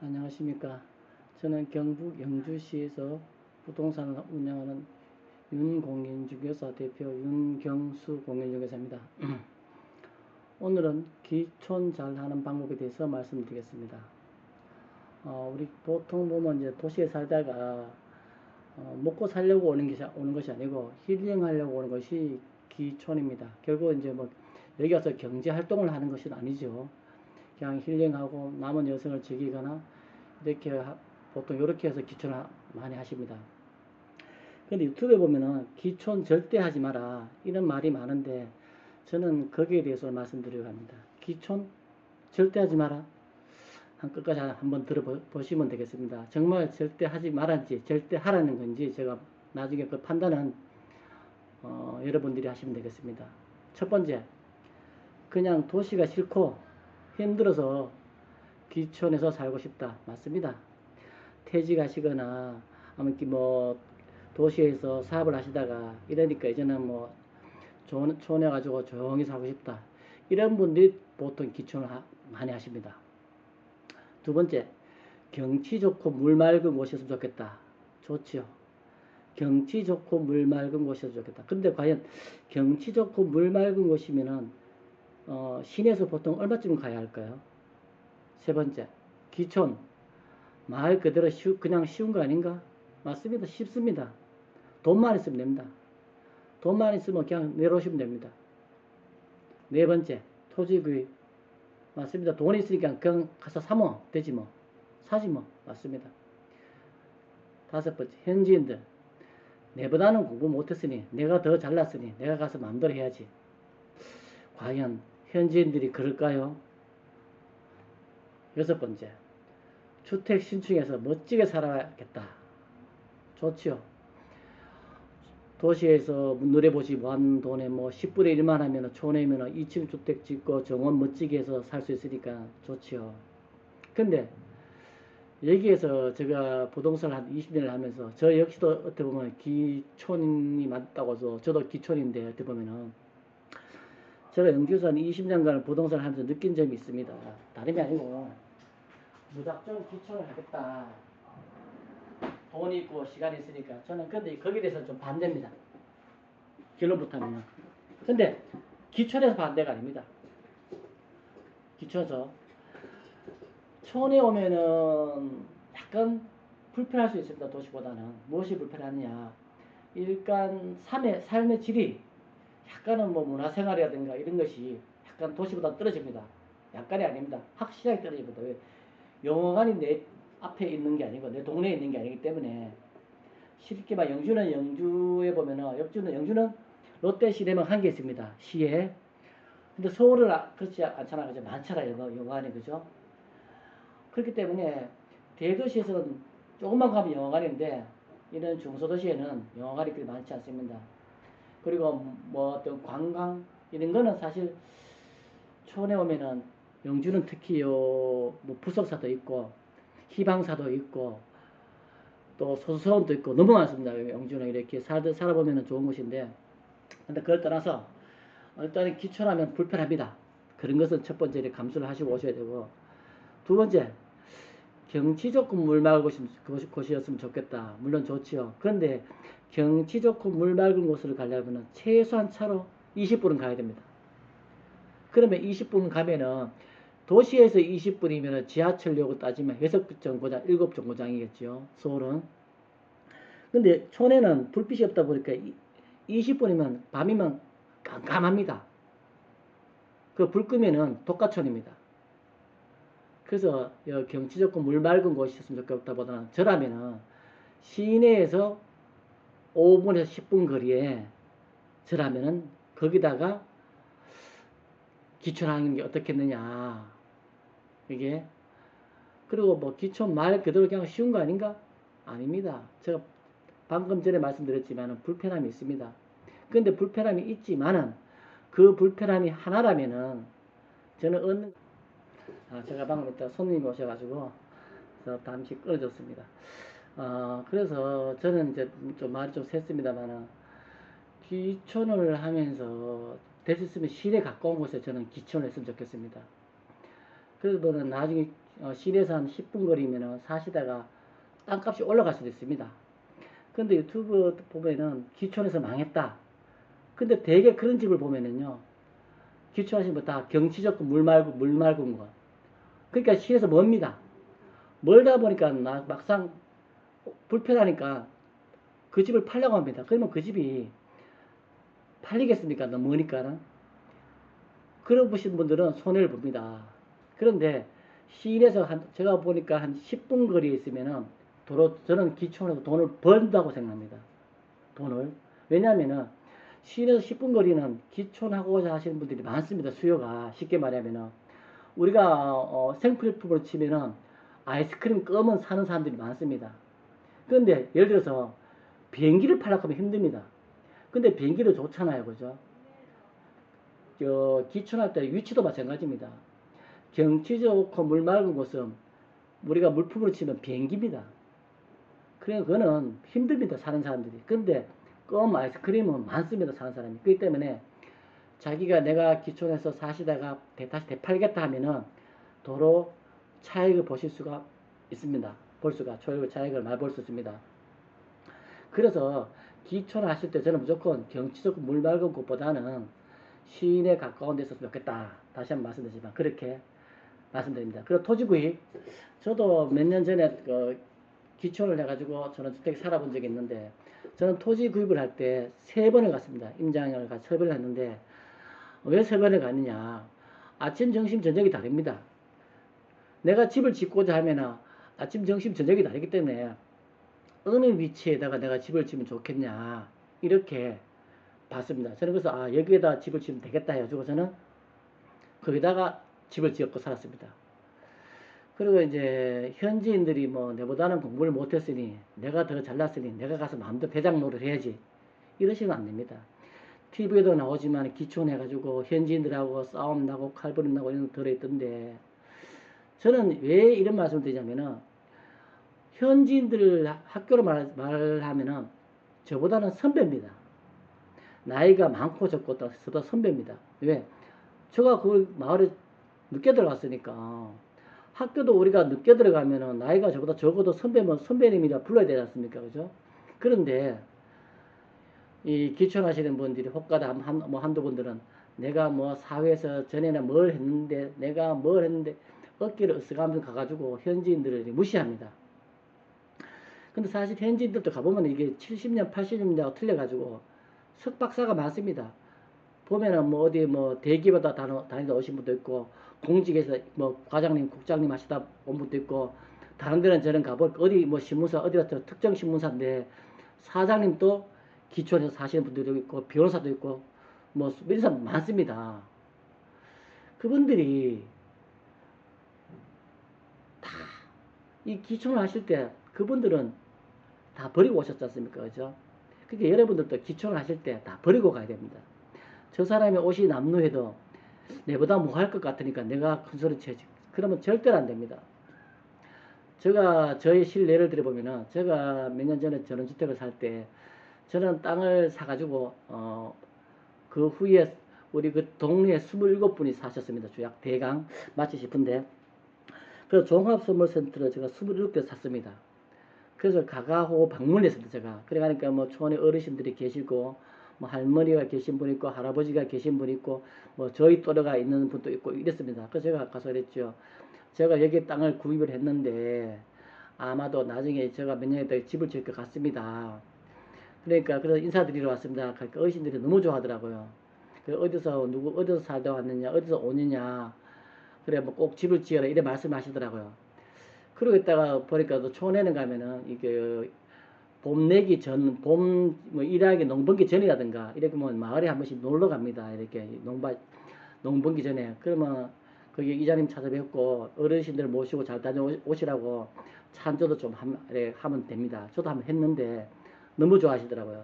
안녕하십니까. 저는 경북 영주시에서 부동산을 운영하는 윤공인중개사 대표 윤경수 공인중개사입니다. 오늘은 기촌 잘하는 방법에 대해서 말씀드리겠습니다. 우리 보통 보면 이제 도시에 살다가 먹고 살려고 오는 것이 아니고 힐링하려고 오는 것이 기촌입니다. 결국 이제 뭐 여기 와서 경제 활동을 하는 것은 아니죠. 그냥 힐링하고 남은 여성을 즐기거나 이렇게 보통 이렇게 해서 기촌을 많이 하십니다. 근데 유튜브에 보면은 기촌 절대 하지 마라 이런 말이 많은데 저는 거기에 대해서 말씀드리려고 합니다. 기촌 절대 하지 마라. 끝까지 한번 들어보시면 되겠습니다. 정말 절대 하지 말았지 절대 하라는 건지 제가 나중에 그 판단은 여러분들이 하시면 되겠습니다. 첫 번째, 그냥 도시가 싫고 힘들어서 기촌에서 살고 싶다. 맞습니다. 퇴직하시거나 아무튼 뭐 도시에서 사업을 하시다가 이러니까 이제는 뭐 촌에 가지고 조용히 살고 싶다. 이런 분들이 보통 기촌을 많이 하십니다. 두 번째, 경치 좋고 물 맑은 곳이었으면 좋겠다. 좋지요. 경치 좋고 물 맑은 곳이었으면 좋겠다. 근데 과연 경치 좋고 물 맑은 곳이면은 시내에서 보통 얼마쯤 가야 할까요? 세 번째, 기촌. 말 그대로 그냥 쉬운 거 아닌가? 맞습니다. 쉽습니다. 돈만 있으면 됩니다. 돈만 있으면 그냥 내려오시면 됩니다. 네 번째, 토지 구입. 맞습니다. 돈이 있으니까 그냥 가서 사면 되지 뭐. 사지 뭐. 맞습니다. 다섯 번째, 현지인들. 내보다는 공부 못했으니, 내가 더 잘났으니, 내가 가서 마음대로 해야지. 과연 현지인들이 그럴까요? 여섯 번째, 주택 신축해서 멋지게 살아야겠다. 좋지요. 도시에서 누려보지 못한 돈에 뭐 10분의 1만 하면 촌에면 2층 주택 짓고 정원 멋지게 해서 살 수 있으니까 좋지요. 근데 여기에서 제가 부동산을 한 20년을 하면서 저 역시도 어떻게 보면 기촌이 맞다고 해서 저도 기촌인데 어떻게 보면은 제가 영주에서 한 20년간 부동산을 하면서 느낀 점이 있습니다. 다름이 아니고 무작정 기촌을 하겠다. 돈이 있고 시간이 있으니까 저는 근데 거기에 대해서 좀 반대입니다. 결론부터 하면. 근데 기촌에서 반대가 아닙니다. 기촌에서 촌에 오면은 약간 불편할 수 있습니다. 도시보다는. 무엇이 불편하냐. 일단 삶의 질이 약간은 뭐 문화생활이라든가 이런 것이 약간 도시보다 떨어집니다. 약간이 아닙니다. 확실하게 떨어집니다. 왜? 영화관이 내 앞에 있는 게 아니고 내 동네에 있는 게 아니기 때문에 쉽게 말 영주에 보면은 영주는 롯데시네마 한 개 있습니다. 시에. 근데 서울은 그렇지 않잖아. 그죠? 많잖아. 영화관이. 그죠? 그렇기 때문에 대도시에서는 조금만 가면 영화관인데 이런 중소도시에는 영화관이 그렇게 많지 않습니다. 그리고 뭐 어떤 관광 이런 거는 사실 촌에 오면은 영주는 특히요 뭐 부석사도 있고 희방사도 있고 또 소수원도 있고 너무 많습니다. 영주는 이렇게 살아보면 좋은 곳인데 근데 그걸 떠나서 일단 기촌하면 불편합니다. 그런 것은 첫 번째 감수를 하시고 오셔야 되고 두 번째 경치 좋고 물 맑은 곳이었으면 좋겠다. 물론 좋지요. 그런데 경치 좋고 물 맑은 곳을 가려면 최소한 차로 20분은 가야 됩니다. 그러면 20분 가면은 도시에서 20분이면 지하철역으로 따지면 해석정거장 7정거장이겠죠. 서울은. 근데 촌에는 불빛이 없다 보니까 20분이면 밤이면 깜깜합니다. 그 불 끄면은 독가촌입니다. 그래서 경치 좋고 물 맑은 곳이 있으면 좋겠다 보다는 저라면은 시내에서 5분에서 10분 거리에 저라면은 거기다가 기촌하는 게 어떻겠느냐. 이게 그리고 뭐 기촌 말 그대로 그냥 쉬운 거 아닌가? 아닙니다. 제가 방금 전에 말씀드렸지만 불편함이 있습니다. 근데 불편함이 있지만은 그 불편함이 하나라면은 저는 제가 방금 이따 손님이 오셔가지고 잠시 끊어졌습니다. 그래서 저는 이제 좀 말이 좀 샜습니다만은 기촌을 하면서 될 수 있으면 시내 가까운 곳에 저는 기촌을 했으면 좋겠습니다. 그래서 나중에 시내에서 한 10분 거리면은 사시다가 땅값이 올라갈 수도 있습니다. 근데 유튜브 보면은 기촌에서 망했다. 근데 대개 그런 집을 보면은요, 기초하신 분 다 경치 좋고 물 맑은 거. 그러니까 시에서 멉니다. 멀다 보니까 막상 불편하니까 그 집을 팔려고 합니다. 그러면 그 집이 팔리겠습니까? 너무 머니까는. 그런 보신 분들은 손해를 봅니다. 그런데 시내에서 제가 보니까 한 10분 거리에 있으면은 저는 기촌에서 돈을 번다고 생각합니다. 돈을. 왜냐면은 시내에서 10분 거리는 기촌하고자 하시는 분들이 많습니다. 수요가. 쉽게 말하면은 우리가 생필품으로 치면은 아이스크림 껌은 사는 사람들이 많습니다. 그런데 예를 들어서 비행기를 팔려고 하면 힘듭니다. 근데 비행기도 좋잖아요. 그죠? 기촌할 때 위치도 마찬가지입니다. 경치 좋고 물 맑은 곳은 우리가 물품으로 치면 비행기입니다. 그러니까 그거는 힘듭니다. 사는 사람들이. 근데 껌 아이스크림은 많습니다. 사는 사람이. 그렇기 때문에 자기가 내가 기촌에서 사시다가 다시 되팔겠다 하면은 도로 차익을 보실 수가 있습니다. 볼 수가 차익을 많이 볼 수 있습니다. 그래서 기촌을 하실 때 저는 무조건 경치 좋고 물 맑은 곳보다는 시내 가까운 데서 좋겠다. 다시 한번 말씀드리지만 그렇게 말씀드립니다. 그리고 토지 구입, 저도 몇 년 전에 기촌을 해가지고 저는 주택에 살아본 적이 있는데, 저는 토지 구입을 할 때 세 번을 갔습니다. 임장을 가서 세 번을 했는데, 왜 세 번을 갔느냐? 아침, 점심, 저녁이 다릅니다. 내가 집을 짓고자 하면 아침, 점심, 저녁이 다르기 때문에 어느 위치에다가 내가 집을 지으면 좋겠냐, 이렇게 봤습니다. 저는 그래서 여기에다 집을 지으면 되겠다 해가지고 저는 거기다가 집을 지었고 살았습니다. 그리고 이제 현지인들이 뭐 내보다는 공부를 못했으니 내가 더 잘났으니 내가 가서 마음대로 대장 노를 해야지, 이러시면 안 됩니다. TV에도 나오지만 기촌해가지고 현지인들하고 싸움 나고 칼부림 나고 이런 거 들어있던데, 저는 왜 이런 말씀을 드리냐면은 현지인들 학교로 말하면은 저보다는 선배입니다. 나이가 많고 적고 저보다 선배입니다. 왜? 제가 그 마을에 늦게 들어갔으니까. 학교도 우리가 늦게 들어가면은 나이가 저보다 적어도 선배면 선배님이라 불러야 되지 않습니까? 그죠? 그런데 이 기촌하시는 분들이 혹가다 한두 분들은 내가 뭐 사회에서 전에는 뭘 했는데 내가 뭘 했는데 어깨를 으쓱하면서 가가지고 현지인들을 무시합니다. 근데 사실 현지인들도 가보면 이게 70년, 80년대하고 틀려가지고 석박사가 많습니다. 보면은 뭐 어디 뭐 대기업에다 다니다 오신 분도 있고, 공직에서 뭐 과장님, 국장님 하시다 온 분도 있고, 다른 데는 저는 가볼 어디 뭐 신문사 어디 가서 특정 신문사인데 사장님도 기촌에서 사시는 분들도 있고 변호사도 있고 뭐 이런 사람 많습니다. 그분들이 다 이 기촌을 하실 때 그분들은 다 버리고 오셨지 않습니까? 그죠? 그러니까 여러분들도 기촌을 하실 때 다 버리고 가야 됩니다. 저 사람의 옷이 남루해도 내보다 뭐 할 것 같으니까 내가 큰 소리 쳐야지. 그러면 절대로 안 됩니다. 제가 저의 실례를 들어보면은, 제가 몇 년 전에 전원주택을 살 때 저는 땅을 사가지고 그 후에 우리 그 동네에 27분이 사셨습니다. 주약 대강 마치 싶은데, 그래서 종합선물센터를 제가 27개 샀습니다. 그래서 가가호 방문했습니다. 제가 그러니까 뭐 촌에 어르신들이 계시고 뭐 할머니가 계신 분 있고 할아버지가 계신 분 있고 뭐 저희 또래가 있는 분도 있고 이랬습니다. 그래서 제가 가서 그랬죠. 제가 여기 땅을 구입을 했는데 아마도 나중에 제가 몇 년 있다 집을 지을 것 같습니다. 그러니까 그래서 인사드리러 왔습니다. 그러니까 어르신들이 너무 좋아하더라고요. 어디서 살다 왔느냐, 어디서 오느냐, 그래 뭐 꼭 집을 지어라 이래 말씀하시더라고요. 그러고 있다가 보니까 또 촌에는 가면은 이게 봄 내기 전, 뭐 일하기 농번기 전이라든가 이렇게 뭐 마을에 한 번씩 놀러 갑니다. 이렇게 농번기 전에. 그러면 거기 이장님 찾아뵙고 어르신들 모시고 잘 다녀오시라고 찬조도 좀 하면 됩니다. 저도 한번 했는데 너무 좋아하시더라고요.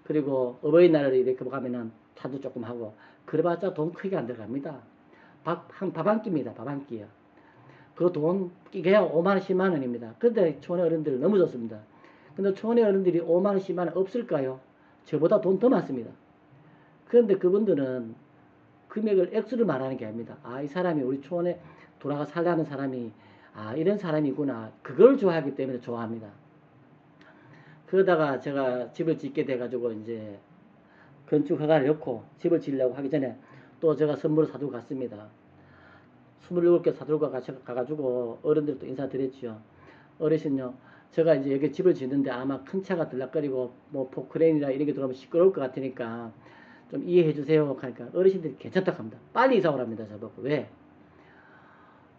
그리고 어버이날을 이렇게 가면은 찬조 조금 하고, 그래봤자 돈 크게 안 들어갑니다. 밥 한 끼입니다. 밥 한 끼요. 그 돈 끼게야 5만원, 10만원입니다. 근데 촌의 어른들 너무 좋습니다. 근데 촌의 어른들이 5만원, 10만원 없을까요? 저보다 돈 더 많습니다. 그런데 그분들은 금액을 액수를 말하는 게 아닙니다. 이 사람이 우리 촌에 돌아가 살라는 사람이 아, 이런 사람이구나. 그걸 좋아하기 때문에 좋아합니다. 그러다가 제가 집을 짓게 돼가지고 이제 건축 허가를 넣고 집을 지으려고 하기 전에 또 제가 선물을 사두고 갔습니다. 27개 사두고 가가지고 어른들도 인사드렸죠. 어르신요, 제가 이제 여기 집을 짓는데 아마 큰 차가 들락거리고 뭐 포크레인이나 이런 게 들어오면 시끄러울 것 같으니까 좀 이해해 주세요. 하니까 어르신들이 괜찮다고 합니다. 빨리 이사 오랍니다. 저보고. 왜?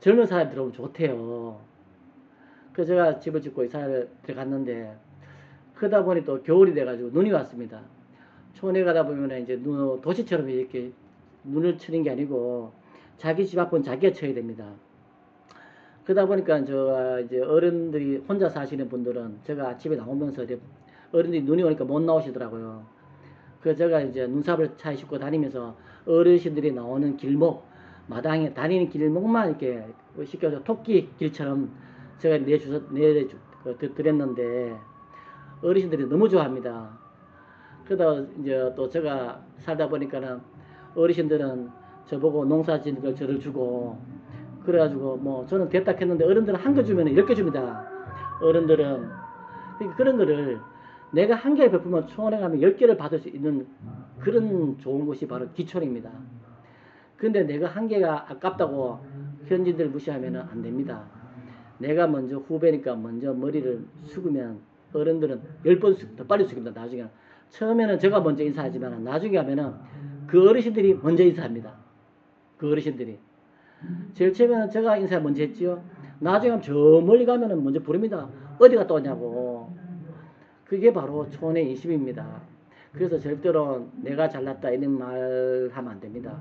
젊은 사람이 들어오면 좋대요. 그래서 제가 집을 짓고 이사를 들어갔는데 그러다 보니 또 겨울이 돼가지고 눈이 왔습니다. 촌에 가다 보면 이제 도시처럼 이렇게 눈을 치는 게 아니고 자기 집 앞은 자기가 쳐야 됩니다. 그러다 보니까 저 이제 어른들이 혼자 사시는 분들은 제가 아침에 나오면서 이제 어른들이 눈이 오니까 못 나오시더라고요. 그래서 제가 이제 눈삽을 차에 싣고 다니면서 어르신들이 나오는 길목, 마당에 다니는 길목만 이렇게 시켜서 토끼 길처럼 제가 내드렸는데 어르신들이 너무 좋아합니다. 그러다 이제 또 제가 살다 보니까는 어르신들은 저보고 농사 짓는 걸 저를 주고 그래가지고 뭐 저는 됐다 했는데 어른들은 한 개 주면 10개 줍니다. 어른들은. 그러니까 그런 거를 내가 한 개를 베풀면 초원에 가면 10개를 받을 수 있는 그런 좋은 곳이 바로 기촌입니다. 근데 내가 한 개가 아깝다고 현지인들 무시하면 안 됩니다. 내가 먼저 후배니까 먼저 머리를 숙으면 어른들은 10번 더 빨리 숙입니다. 나중에는. 처음에는 제가 먼저 인사하지만 나중에 하면은 그 어르신들이 먼저 인사합니다. 그 어르신들이. 제일 처음에는 제가 인사 먼저 했지요. 나중에 하면 저 멀리 가면은 먼저 부릅니다. 어디 갔다 오냐고. 그게 바로 촌의 인심입니다. 그래서 절대로 내가 잘났다 이런 말 하면 안 됩니다.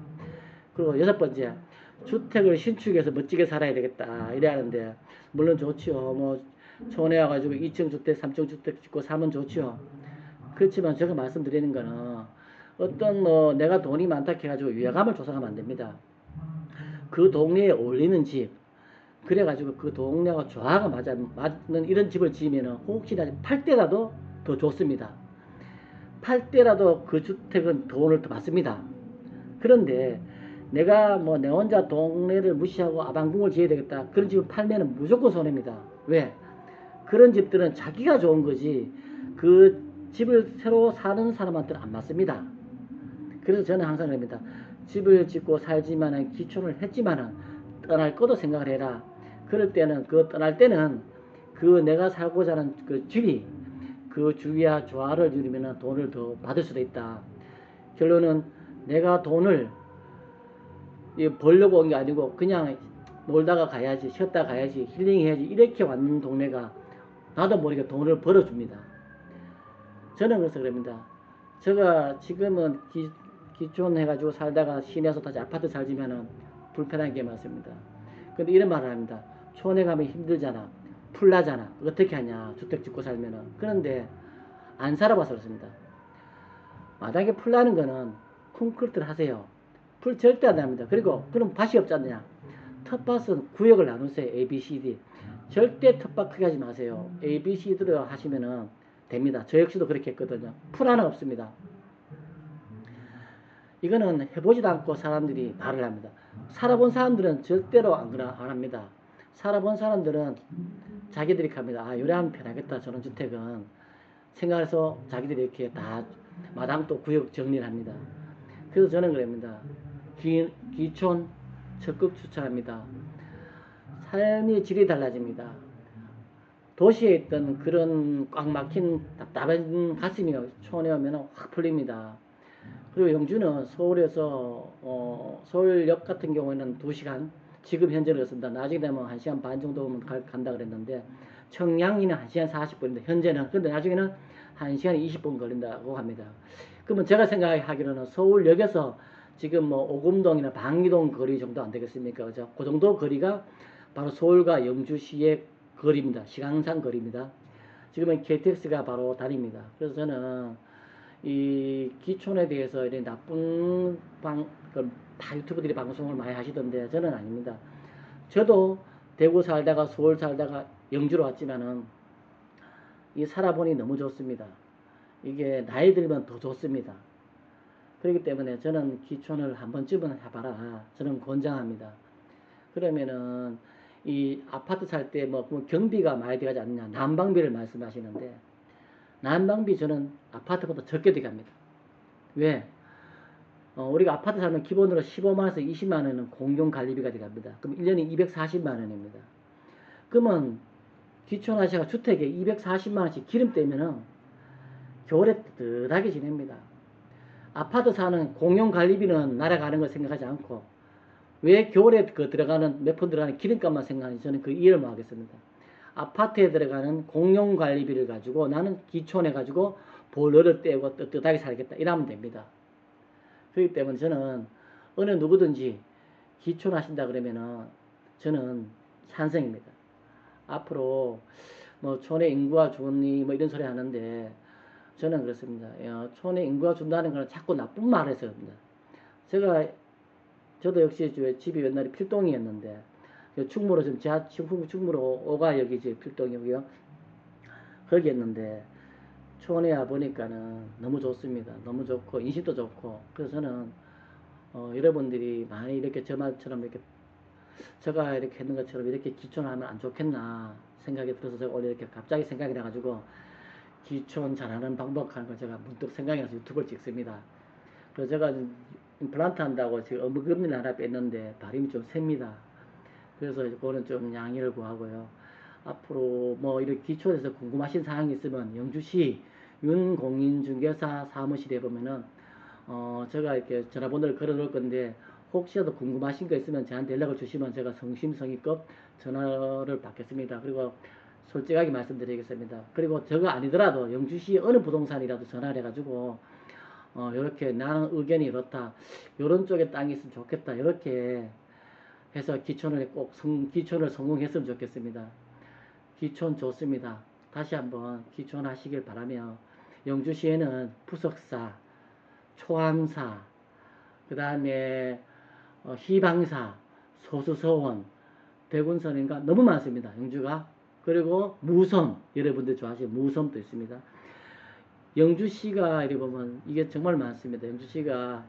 그리고 6번째, 주택을 신축해서 멋지게 살아야 되겠다 이래 하는데 물론 좋지요. 뭐 촌에 와가지고 2층 주택, 3층 주택 짓고 사면 좋지요. 그렇지만 제가 말씀드리는 거는 어떤 뭐 내가 돈이 많다 해가지고 위화감을 조성하면 안 됩니다. 그 동네에 어울리는 집, 그래가지고 그 동네와 조화가 맞는 이런 집을 지으면 혹시나 팔 때라도 더 좋습니다. 팔 때라도 그 주택은 돈을 더 받습니다. 그런데 내가 뭐 내 혼자 동네를 무시하고 아방궁을 지어야 되겠다. 그런 집을 팔면은 무조건 손해입니다. 왜? 그런 집들은 자기가 좋은 거지 그 집을 새로 사는 사람한테는 안 맞습니다. 그래서 저는 항상 그럽니다. 집을 짓고 살지만은 기촌을 했지만은 떠날 것도 생각을 해라. 그럴 때는 그 떠날 때는 그 내가 살고자 하는 그 집이 그 주위와 조화를 이루면 돈을 더 받을 수도 있다. 결론은 내가 돈을 벌려고 온 게 아니고 그냥 놀다가 가야지, 쉬었다 가야지, 힐링해야지 이렇게 왔는 동네가 나도 모르게 돈을 벌어줍니다. 저는 그래서 그럽니다. 제가 지금은 기촌 해가지고 살다가 시내에서 다시 아파트 살지면은 불편한 게 많습니다. 근데 이런 말을 합니다. 촌에 가면 힘들잖아. 풀나잖아. 어떻게 하냐. 주택 짓고 살면은. 그런데 안 살아봐서 그렇습니다. 마당에 풀나는 거는 콘크리트를 하세요. 풀 절대 안 납니다. 그리고 그럼 밭이 없지 않느냐. 텃밭은 구역을 나누세요. A, B, C, D. 절대 텃밭 크게 하지 마세요. A, B, C, D로 하시면은 됩니다. 저 역시도 그렇게 했거든요. 풀 하나 없습니다. 이거는 해보지도 않고 사람들이 말을 합니다. 살아본 사람들은 절대로 안 합니다. 살아본 사람들은 자기들이 합니다. 아, 요래하면 편하겠다. 저런 주택은. 생각해서 자기들이 이렇게 다 마당도 구역 정리를 합니다. 그래서 저는 그럽니다. 기촌 적극 추천합니다. 삶의 질이 달라집니다. 도시에 있던 그런 꽉 막힌 답답한 가슴이 촌에 오면 확 풀립니다. 그리고 영주는 서울에서 서울역 같은 경우에는 2시간, 지금 현재는 그렇습니다. 나중에 되면 1시간 반 정도면 간다 그랬는데 청량리는 1시간 40분인데 현재는, 근데 나중에는 1시간 20분 걸린다고 합니다. 그러면 제가 생각하기로는 서울역에서 지금 뭐 오금동이나 방이동 거리 정도 안 되겠습니까? 그죠? 그 정도 거리가 바로 서울과 영주시의 거리입니다. 시간상 거리입니다. 지금은 KTX가 바로 다닙니다. 그래서 저는 이 기촌에 대해서 이런 나쁜 다 유튜브들이 방송을 많이 하시던데 저는 아닙니다. 저도 대구 살다가 서울 살다가 영주로 왔지만은 이 살아보니 너무 좋습니다. 이게 나이 들면 더 좋습니다. 그렇기 때문에 저는 기촌을 한 번쯤은 해봐라. 저는 권장합니다. 그러면은 이 아파트 살 때 뭐 경비가 많이 들어가지 않느냐, 난방비를 말씀하시는데, 난방비 저는 아파트보다 적게 들어갑니다. 왜? 우리가 아파트 살면 기본으로 15만원에서 20만원은 공용관리비가 들어갑니다. 그럼 1년에 240만원입니다. 그러면 기촌하시가 주택에 240만원씩 기름 떼면은 겨울에 뜨뜻하게 지냅니다. 아파트 사는 공용관리비는 날아가는 걸 생각하지 않고 왜 겨울에 그 들어가는 몇 푼 들어가는 기름값만 생각하는지 저는 그 이해를 못 하겠습니다. 아파트에 들어가는 공용관리비를 가지고 나는 기촌해 가지고 보일러를 떼고 뜨뜻하게 살겠다 이러면 됩니다. 그렇기 때문에 저는 어느 누구든지 기촌하신다 그러면은 저는 찬성입니다. 앞으로 뭐 촌의 인구가 좋으니 뭐 이런 소리 하는데 저는 그렇습니다. 촌의 인구가 준다는 건 자꾸 나쁜 말을 해서 그럽니다. 저도 역시 집이 옛날에 필동이었는데 충무로 지금 충무로 오가 여기 이제 필동이고요. 거기였는데 촌에 와 보니까는 너무 좋습니다. 너무 좋고 인식도 좋고 그래서 저는 여러분들이 많이 이렇게 저말처럼 이렇게 제가 이렇게 했는 것처럼 이렇게 기촌하면 안 좋겠나 생각이 들어서 제가 오늘 이렇게 갑자기 생각이 나가지고 기촌 잘하는 방법 하는 걸 제가 문득 생각이 나서 유튜브를 찍습니다. 그래서 제가 임플란트 한다고 지금 어묵금리를 하나 뺐는데 발음이 좀 셉니다. 그래서 그거는 좀 양해를 구하고요. 앞으로 뭐 이렇게 기초에서 궁금하신 사항이 있으면 영주시 윤공인중개사 사무실에 보면은 제가 이렇게 전화번호를 걸어 놓을 건데 혹시라도 궁금하신 거 있으면 저한테 연락을 주시면 제가 성심성의껏 전화를 받겠습니다. 그리고 솔직하게 말씀드리겠습니다. 그리고 저거 아니더라도 영주시 어느 부동산이라도 전화를 해가지고 이렇게 나는 의견이 이렇다. 이런 쪽에 땅이 있으면 좋겠다. 이렇게 해서 기촌을 기촌을 성공했으면 좋겠습니다. 기촌 좋습니다. 다시 한번 기촌 하시길 바라며 영주시에는 부석사, 초암사, 그 다음에 희방사, 소수서원, 백운선인가 너무 많습니다. 영주가. 그리고 무섬, 여러분들 좋아하시는 무섬도 있습니다. 영주시가 이렇게 보면 이게 정말 많습니다. 영주시가.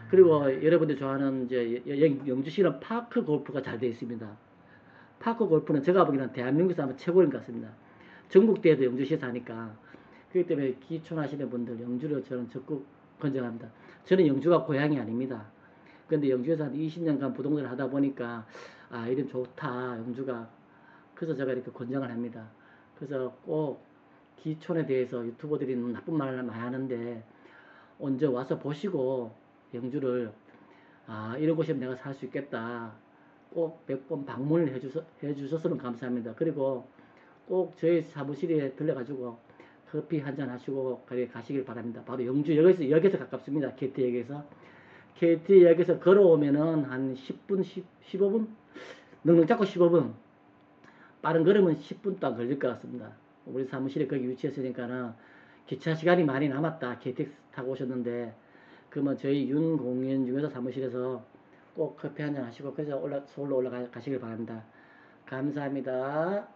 그리고 여러분들 좋아하는 이제 영주시는 파크 골프가 잘 되어 있습니다. 파크 골프는 제가 보기에는 대한민국에서 아마 최고인 것 같습니다. 전국대회도 영주시에서 하니까. 그렇기 때문에 기촌하시는 분들 영주를 저는 적극 권장합니다. 저는 영주가 고향이 아닙니다. 그런데 영주에서 한 20년간 부동산을 하다 보니까 이름 좋다 영주가. 그래서 제가 이렇게 권장을 합니다. 그래서 꼭 기촌에 대해서 유튜버들이 나쁜 말을 많이 하는데 언제 와서 보시고 영주를 이런 곳이면 내가 살 수 있겠다. 꼭 몇 번 방문을 해주셨으면 감사합니다. 그리고 꼭 저희 사무실에 들려가지고 커피 한잔 하시고 가시길 바랍니다. 바로 영주 역에서 가깝습니다. KT역에서. KT역에서 걸어오면은 한 10분, 15분? 넉넉 잡고 15분. 빠른 걸으면 10분도 안 걸릴 것 같습니다. 우리 사무실에 거기 위치했으니까는 기차 시간이 많이 남았다. KTX 타고 오셨는데 그러면 저희 윤공인중개사 사무실에서 꼭 커피 한잔 하시고 그래서 서울로 올라가시길 바랍니다. 감사합니다.